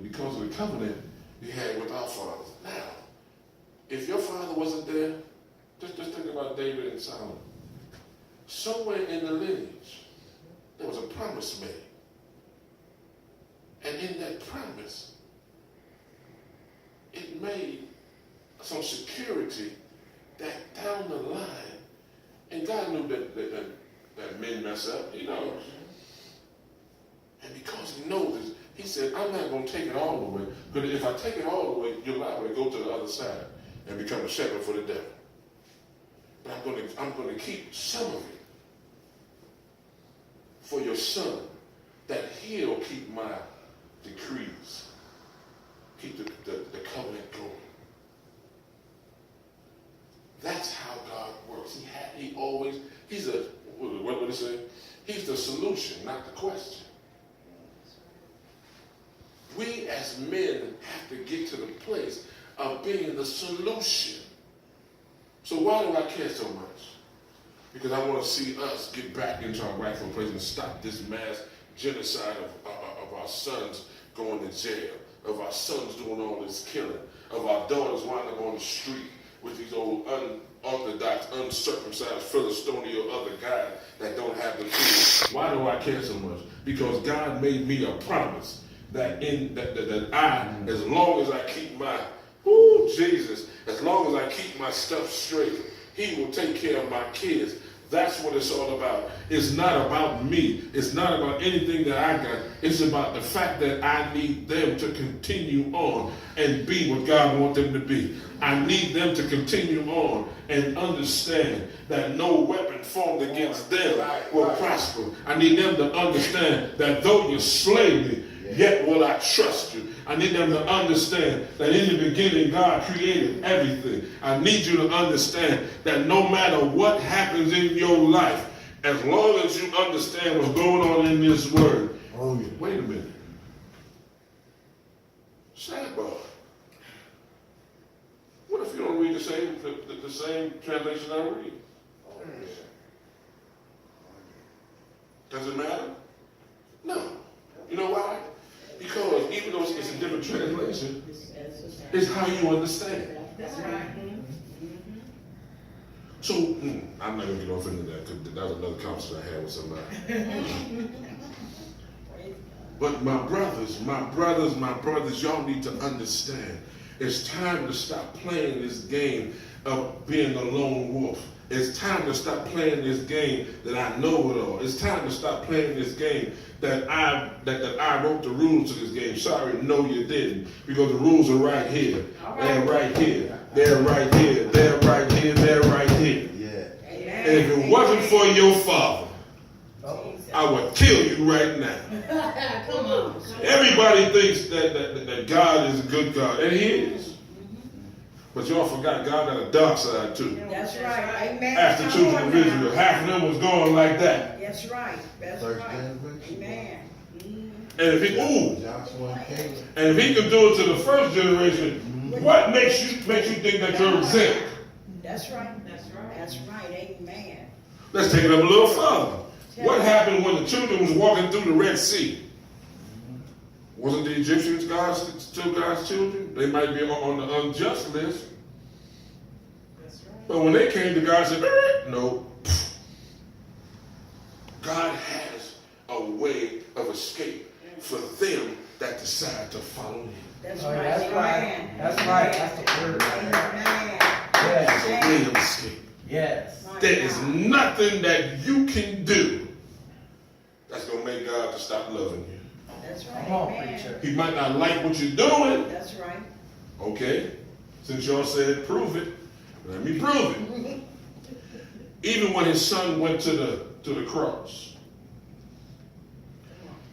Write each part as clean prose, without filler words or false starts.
because of the covenant he had with our fathers. Now, if your father wasn't there, just think about David and Solomon. Somewhere in the lineage, there was a promise made. And in that promise, it made some security that down the line, and God knew that men mess up, he knows. And because he knows this, he said, I'm not going to take it all the way, because if I take it all the way, you're liable to go to the other side and become a shepherd for the devil. But I'm going to keep some of it for your son, that he'll keep my decrees, keep the covenant going. That's how God works. What did he say? He's the solution, not the question. We as men have to get to the place of being the solution. So why do I care so much? Because I want to see us get back into our rightful place and stop this mass genocide of our sons going to jail, of our sons doing all this killing, of our daughters winding up on the street with these old unorthodox, uncircumcised Philistine or other guys that don't have the tools. Why do I care so much? Because God made me a promise that I, as long as I keep my, Jesus, as long as I keep my stuff straight, he will take care of my kids. That's what it's all about. It's not about me. It's not about anything that I got. It's about the fact that I need them to continue on and be what God wants them to be. I need them to continue on and understand that no weapon formed against them will prosper. I need them to understand that though you slay me, yet will I trust you. I need them to understand that in the beginning God created everything. I need you to understand that no matter what happens in your life, as long as you understand what's going on in this word. Oh, yeah. Wait a minute. Sidebar. What if you don't read the same translation I read? Oh, yeah. Does it matter? No. You know why? Because even though it's a different translation, it's how you understand. That's right. So, I'm not going to get off into that because that was another conversation I had with somebody. But my brothers, y'all need to understand. It's time to stop playing this game of being a lone wolf. It's time to stop playing this game that I know it all. It's time to stop playing this game that I wrote the rules to this game. Sorry, no you didn't. Because the rules are right here. They're right here. They're right here. They're right here. They're right here. Yeah. And if it wasn't for your father, I would kill you right now. Come on. Everybody thinks that God is a good God, and he is. But y'all forgot God got a dark side too. That's right. Amen. Ask the children of Israel. Half of them was going like that. That's right. That's right. Amen. And if he can do it to the first generation, what makes you think that you're exempt? That's right. That's right. That's right. Amen. Let's take it up a little further. What happened when the children was walking through the Red Sea? Wasn't the Egyptians still God's children? They might be on the unjust list. That's right. But when they came to God, said, no. God has a way of escape for them that decide to follow him. That's Oh, right. that's right. That's right. That's the word. Amen. There's a way of escape. Yes. There is nothing that you can do that's going to make God to stop loving you. That's right. Come on, Amen. preacher. He might not like what you're doing. That's right. Okay, since y'all said prove it, let me prove it. Even when his son went to the cross,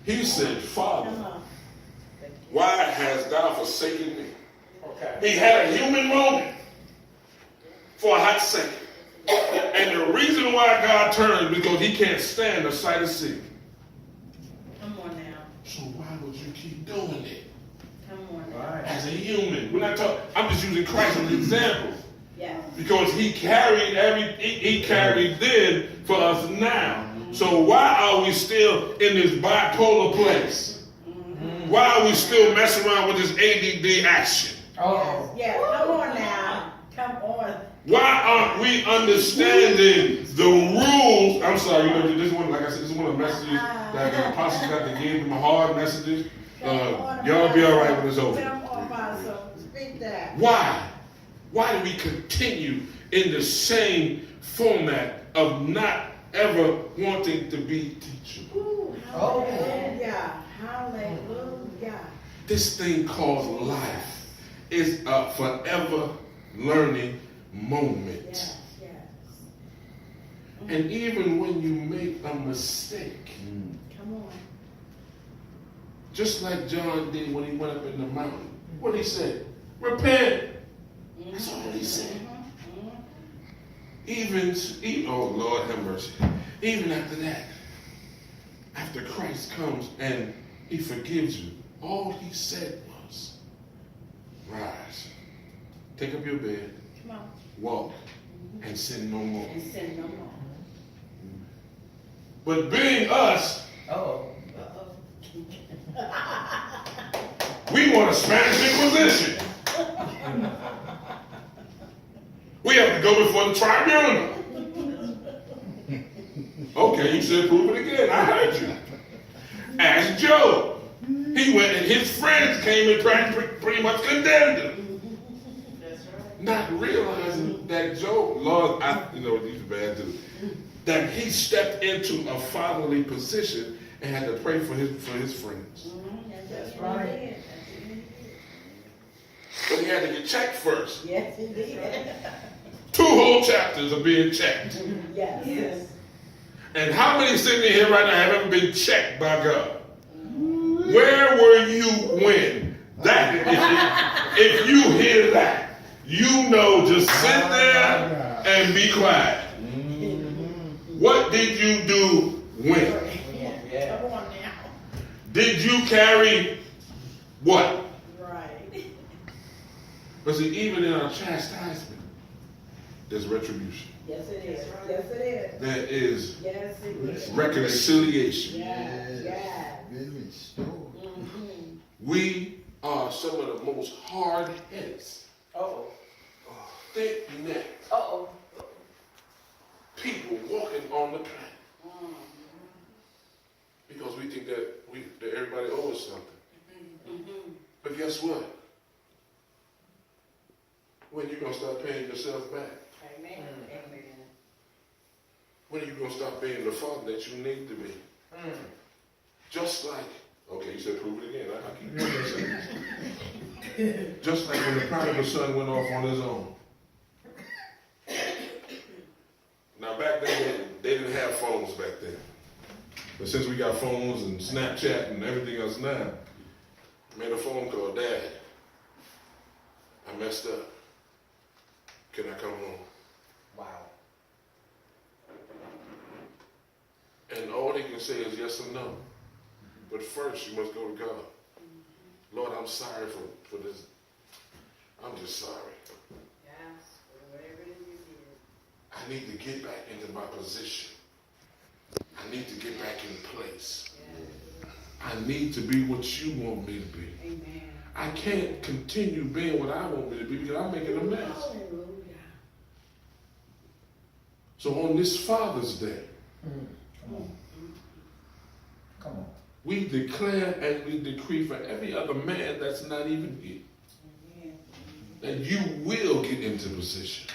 he said, Father, why hast thou forsaken me? Okay. He had a human moment for a hot second. And the reason why God turned is because he can't stand the sight of sin. Come on now. So why would you keep doing it? Come on now. Right. As a human, we're not talking. I'm just using Christ as an example Yeah. because he carried then for us now. So why are we still in this bipolar place? Mm-hmm. Why are we still messing around with this ADD action? Oh. Yes, come on now. Come on. Why aren't we understanding the rules? I'm sorry, you know, this one, like I said, this is one of the messages that the apostles got to give them hard messages. Y'all be all right when it's over. Come on, Apostle. Speak that. Why? Why do we continue in the same format of not ever wanting to be teachable? Ooh, hallelujah. Hallelujah. This thing called life is a forever learning moment. Yes, yes. And even when you make a mistake, Come on. just like John did when he went up in the mountain, what did he say? Repent. That's all he said. Even, oh Lord have mercy. Even after that, after Christ comes and he forgives you, all he said was, rise, take up your bed, Come on. walk, and sin no more. And sin no more. But being us, Oh. we want a Spanish Inquisition. We have to go before the tribunal. Okay, you should prove it again. I heard you. Ask Job. He went and his friends came and pretty much condemned him. That's right. Not realizing that Job, Lord, these are bad too, that he stepped into a fatherly position and had to pray for his friends. That's right. right. But he had to get checked first. Yes, he did. 2 whole chapters are being checked. Yes. Yes. And how many sitting in here right now have ever been checked by God? Where were you when? That if you hear that, you know, just sit there and be quiet. What did you do when? Yeah. Come on now. Did you carry what? Right. But see, even in our chastisement, there's retribution. Yes, it is. Yes, it is. There is Yes, it is. reconciliation. Yes. Yes. Been restored. Mhm. We are some of the most hard-headed, Oh. thick-necked Oh. people walking on the planet. Because we think that everybody owes us something. But guess what? When you gonna start paying yourself back? Amen. Amen. When are you gonna stop being the father that you need to be? Just like, okay, you said prove it again. I keep doing that. Just like when the prodigal son went off on his own. Now back then, they didn't have phones back then. But since we got phones and Snapchat and everything else now, I made a phone call, Dad, I messed up. Can I come home? Wow. And all they can say is yes or no. But first, you must go to God. Lord, I'm sorry for this. I'm just sorry. Yes. Whatever it is you did. I need to get back into my position. I need to get back in place. Yes. I need to be what you want me to be. Amen. I can't continue being what I want me to be because I'm making a mess. Hallelujah. So on this Father's Day, Come on. Come on. we declare and we decree for every other man that's not even here Amen. that you will get into position.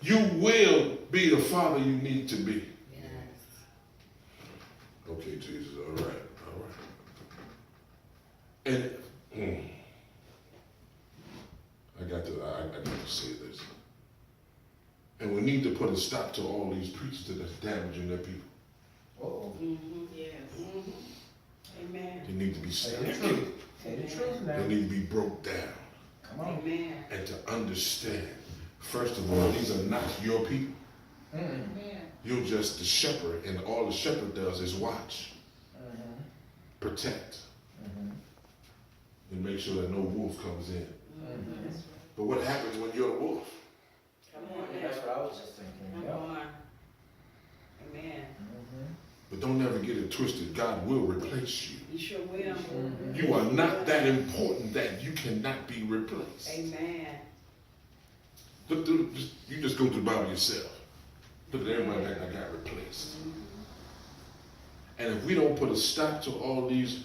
You will be the father you need to be. Yes. Okay, Jesus, all right. And I got to say this. And we need to put a stop to all these preachers that's damaging their people. Oh. Yes. Amen. They need to be Say stopped. the truth. Say the truth now. They need to be broke down. Come on. Amen. And to understand, first of all, these are not your people. Amen. You're just the shepherd, and all the shepherd does is watch, protect, and make sure that no wolf comes in. But what happens when you're a wolf? Come on now. That's what I was just thinking. Come Yeah. on. Amen. But don't ever get it twisted. God will replace you. You sure will. You are not that important that you cannot be replaced. Amen. You just go through the Bible yourself. Look at everybody that got replaced. And if we don't put a stop to all these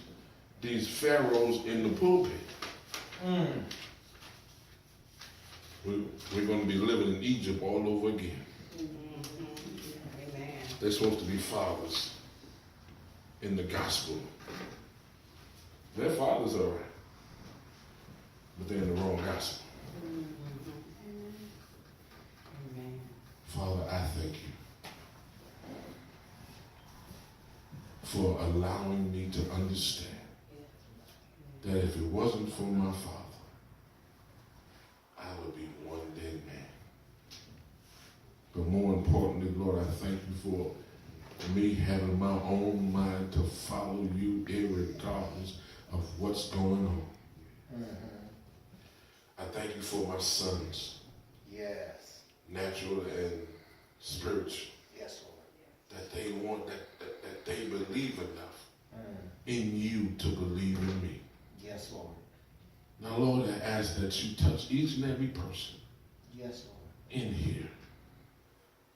pharaohs in the pulpit, we're going to be living in Egypt all over again. Amen. They're supposed to be fathers in the gospel. Their fathers are right, but they're in the wrong gospel. Amen. Father, I thank you for allowing me to understand that if it wasn't for my father, I would be one dead man. But more importantly, Lord, I thank you for me having my own mind to follow you irregardless of what's going on. I thank you for my sons. Yes. Natural and spiritual. Yes, Lord. That they want, that they believe enough in you to believe in me. Yes, Lord. Now, Lord, I ask that you touch each and every person Yes, Lord. in here.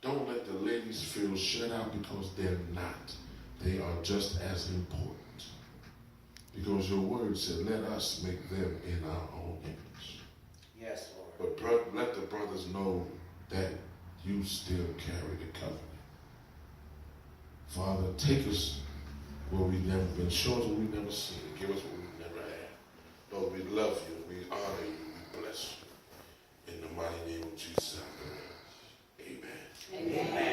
Don't let the ladies feel shut out because they're not. They are just as important. Because your word said, let us make them in our own image. Yes, Lord. But let the brothers know that you still carry the covenant. Father, take us where we've never been, show us what we've never seen, give us what we've never had. Lord, we love you, we honor you, we bless you. In the mighty name of Jesus, I pray. Amen. Amen.